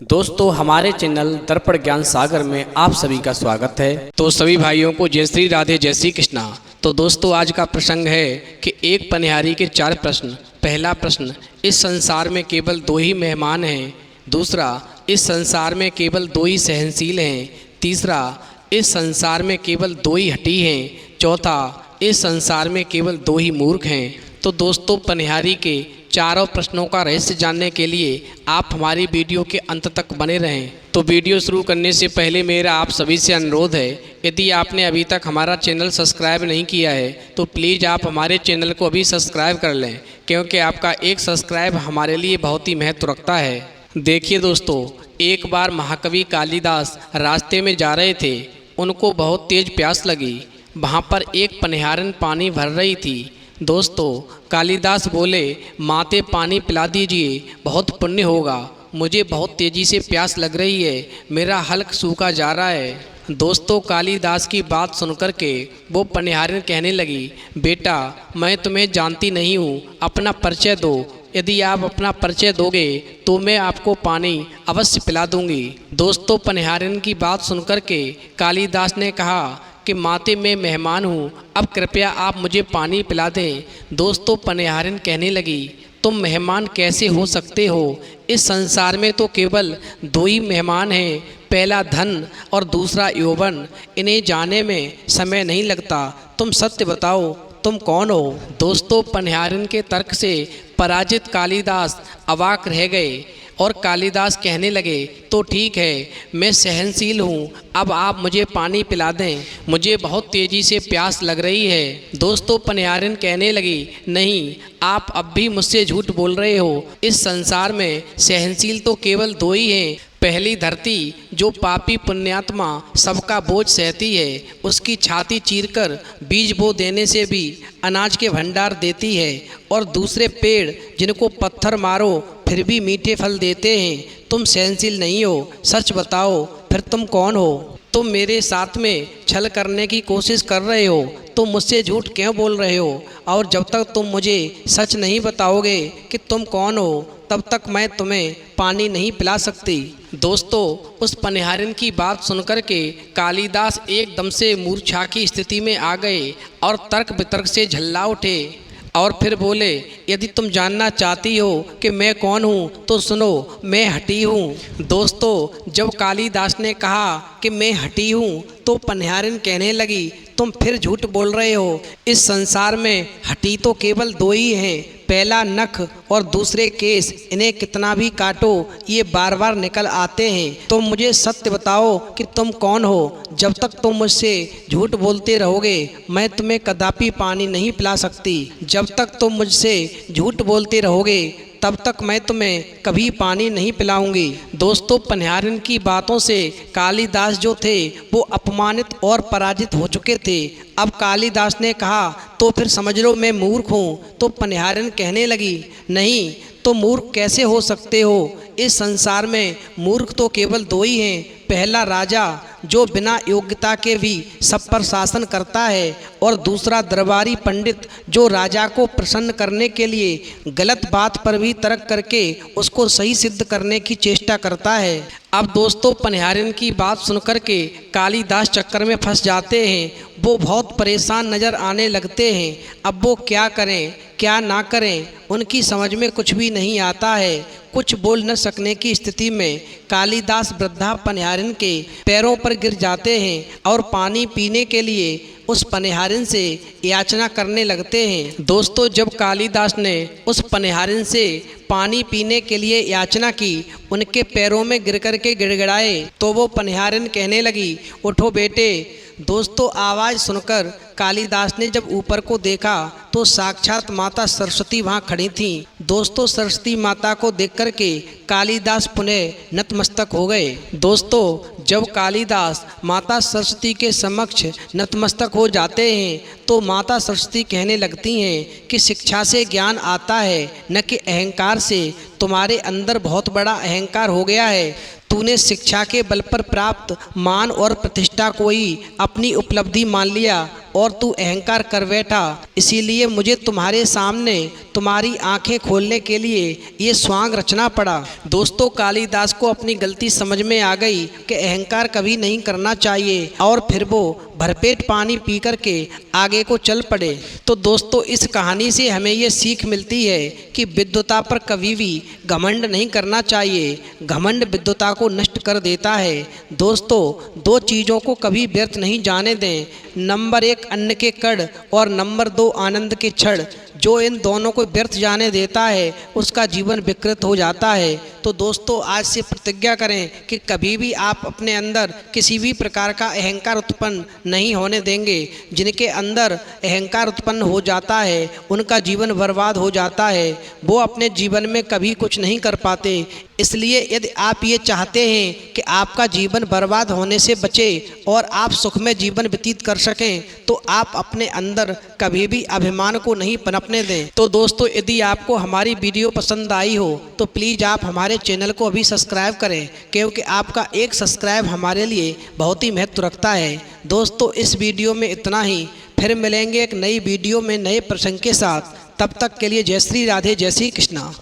दोस्तों हमारे चैनल दर्पण ज्ञान सागर में आप सभी का स्वागत है। तो सभी भाइयों को जय श्री राधे जय श्री कृष्णा। तो दोस्तों आज का प्रसंग है कि एक पनिहारी के 4 प्रश्न। पहला प्रश्न, इस संसार में केवल 2 ही मेहमान हैं। दूसरा, इस संसार में केवल 2 ही सहनशील हैं। तीसरा, इस संसार में केवल 2 ही हठी हैं। चौथा, इस संसार में केवल 2 ही मूर्ख हैं। तो दोस्तों पनिहारी के चारों प्रश्नों का रहस्य जानने के लिए आप हमारी वीडियो के अंत तक बने रहें। तो वीडियो शुरू करने से पहले मेरा आप सभी से अनुरोध है, यदि आपने अभी तक हमारा चैनल सब्सक्राइब नहीं किया है तो प्लीज़ आप हमारे चैनल को अभी सब्सक्राइब कर लें, क्योंकि आपका एक सब्सक्राइब हमारे लिए बहुत ही महत्व रखता है। देखिए दोस्तों, एक बार महाकवि कालिदास रास्ते में जा रहे थे। उनको बहुत तेज़ प्यास लगी। वहाँ पर एक पनिहारन पानी भर रही थी। दोस्तों कालिदास बोले, माते पानी पिला दीजिए, बहुत पुण्य होगा। मुझे बहुत तेज़ी से प्यास लग रही है, मेरा हल्क सूखा जा रहा है। दोस्तों कालिदास की बात सुनकर के वो पनिहारन कहने लगी, बेटा मैं तुम्हें जानती नहीं हूँ, अपना परिचय दो। यदि आप अपना परिचय दोगे तो मैं आपको पानी अवश्य पिला दूंगी। दोस्तों पनिहारन की बात सुनकर के कालिदास ने कहा कि माते मैं मेहमान हूँ, अब कृपया आप मुझे पानी पिला दें। दोस्तों पनिहारन कहने लगी, तुम मेहमान कैसे हो सकते हो? इस संसार में तो केवल 2 ही मेहमान हैं, पहला धन और दूसरा यौवन। इन्हें जाने में समय नहीं लगता। तुम सत्य बताओ, तुम कौन हो? दोस्तों पनिहारन के तर्क से पराजित कालिदास अवाक रह गए और कालिदास कहने लगे, तो ठीक है, मैं सहनशील हूँ, अब आप मुझे पानी पिला दें, मुझे बहुत तेज़ी से प्यास लग रही है। दोस्तों पनिहारन कहने लगी, नहीं, आप अब भी मुझसे झूठ बोल रहे हो। इस संसार में सहनशील तो केवल 2 ही हैं। पहली धरती जो पापी पुण्यात्मा सबका बोझ सहती है, उसकी छाती चीरकर बीज बो देने से भी अनाज के भंडार देती है। और दूसरे पेड़ जिनको पत्थर मारो फिर भी मीठे फल देते हैं। तुम सहनशील नहीं हो, सच बताओ फिर तुम कौन हो? तुम मेरे साथ में छल करने की कोशिश कर रहे हो, तुम मुझसे झूठ क्यों बोल रहे हो? और जब तक तुम मुझे सच नहीं बताओगे कि तुम कौन हो, तब तक मैं तुम्हें पानी नहीं पिला सकती। दोस्तों उस पनिहारन की बात सुनकर के कालिदास एकदम से मूर्छा की स्थिति में आ गए और तर्क वितर्क से झल्ला उठे और फिर बोले, यदि तुम जानना चाहती हो कि मैं कौन हूँ तो सुनो, मैं हठी हूँ। दोस्तों जब कालिदास ने कहा कि मैं हठी हूँ तो पनिहारन कहने लगी, तुम फिर झूठ बोल रहे हो। इस संसार में हठी तो केवल 2 ही हैं, पहला नख और दूसरे केस। इन्हें कितना भी काटो ये बार बार निकल आते हैं। तुम मुझे सत्य बताओ कि तुम कौन हो। जब तक तुम मुझसे झूठ बोलते रहोगे मैं तुम्हें कदापि पानी नहीं पिला सकती। जब तक तुम मुझसे झूठ बोलते रहोगे तब तक मैं तुम्हें कभी पानी नहीं पिलाऊंगी। दोस्तों पनिहारन की बातों से कालिदास जो थे वो अपमानित और पराजित हो चुके थे। अब कालिदास ने कहा, तो फिर समझ लो मैं मूर्ख हूँ। तो पनिहारन कहने लगी, नहीं, तो मूर्ख कैसे हो सकते हो? इस संसार में मूर्ख तो केवल 2 ही हैं, पहला राजा जो बिना योग्यता के भी सब पर शासन करता है, और दूसरा दरबारी पंडित जो राजा को प्रसन्न करने के लिए गलत बात पर भी तर्क करके उसको सही सिद्ध करने की चेष्टा करता है। अब दोस्तों पनिहारन की बात सुनकर के कालिदास चक्कर में फंस जाते हैं। वो बहुत परेशान नज़र आने लगते हैं। अब वो क्या करें क्या ना करें, उनकी समझ में कुछ भी नहीं आता है। कुछ बोल न सकने की स्थिति में कालिदास वृद्धा पनिहारन के पैरों पर गिर जाते हैं और पानी पीने के लिए उस पनिहारन से याचना करने लगते हैं। दोस्तों जब कालिदास ने उस पनिहारन से पानी पीने के लिए याचना की, उनके पैरों में गिर कर के गिड़गिड़ाए, तो वो पनिहारन कहने लगी, उठो बेटे। दोस्तों आवाज़ सुनकर कालिदास ने जब ऊपर को देखा तो साक्षात माता सरस्वती वहाँ खड़ी थीं। दोस्तों सरस्वती माता को देख कर के कालिदास पुनः नतमस्तक हो गए। दोस्तों जब कालिदास माता सरस्वती के समक्ष नतमस्तक हो जाते हैं तो माता सरस्वती कहने लगती हैं कि शिक्षा से ज्ञान आता है, न कि अहंकार से। तुम्हारे अंदर बहुत बड़ा अहंकार हो गया है। तूने शिक्षा के बल पर प्राप्त मान और प्रतिष्ठा को ही अपनी उपलब्धि मान लिया और तू अहंकार कर बैठा, इसीलिए मुझे तुम्हारे सामने तुम्हारी आंखें खोलने के लिए ये स्वांग रचना पड़ा। दोस्तों, कालिदास को अपनी गलती समझ में आ गई कि अहंकार कभी नहीं करना चाहिए और फिर वो भरपेट पानी पी कर के आगे को चल पड़े। तो दोस्तों, इस कहानी से हमें ये सीख मिलती है कि विद्वता पर कभी भी घमंड नहीं करना चाहिए। घमंड विद्वता को नष्ट कर देता है। दोस्तों, दो चीज़ों को कभी व्यर्थ नहीं जाने दें। नंबर 1 अन्न के कड़ और नंबर 2 आनंद के क्षण। जो इन दोनों को व्यर्थ जाने देता है उसका जीवन विकृत हो जाता है। तो दोस्तों, आज से प्रतिज्ञा करें कि कभी भी आप अपने अंदर किसी भी प्रकार का अहंकार उत्पन्न नहीं होने देंगे। जिनके अंदर अहंकार उत्पन्न हो जाता है उनका जीवन बर्बाद हो जाता है, वो अपने जीवन में कभी कुछ नहीं कर पाते। इसलिए यदि आप ये चाहते हैं कि आपका जीवन बर्बाद होने से बचे और आप सुखमय जीवन व्यतीत कर सकें, तो आप अपने अंदर कभी भी अभिमान को नहीं पनपने दें। तो दोस्तों, यदि आपको हमारी वीडियो पसंद आई हो तो प्लीज़ आप हमारे चैनल को अभी सब्सक्राइब करें, क्योंकि आपका एक सब्सक्राइब हमारे लिए बहुत ही महत्व रखता है। दोस्तों, इस वीडियो में इतना ही। फिर मिलेंगे एक नई वीडियो में नए प्रसंग के साथ। तब तक के लिए जय श्री राधे, जय श्री कृष्णा।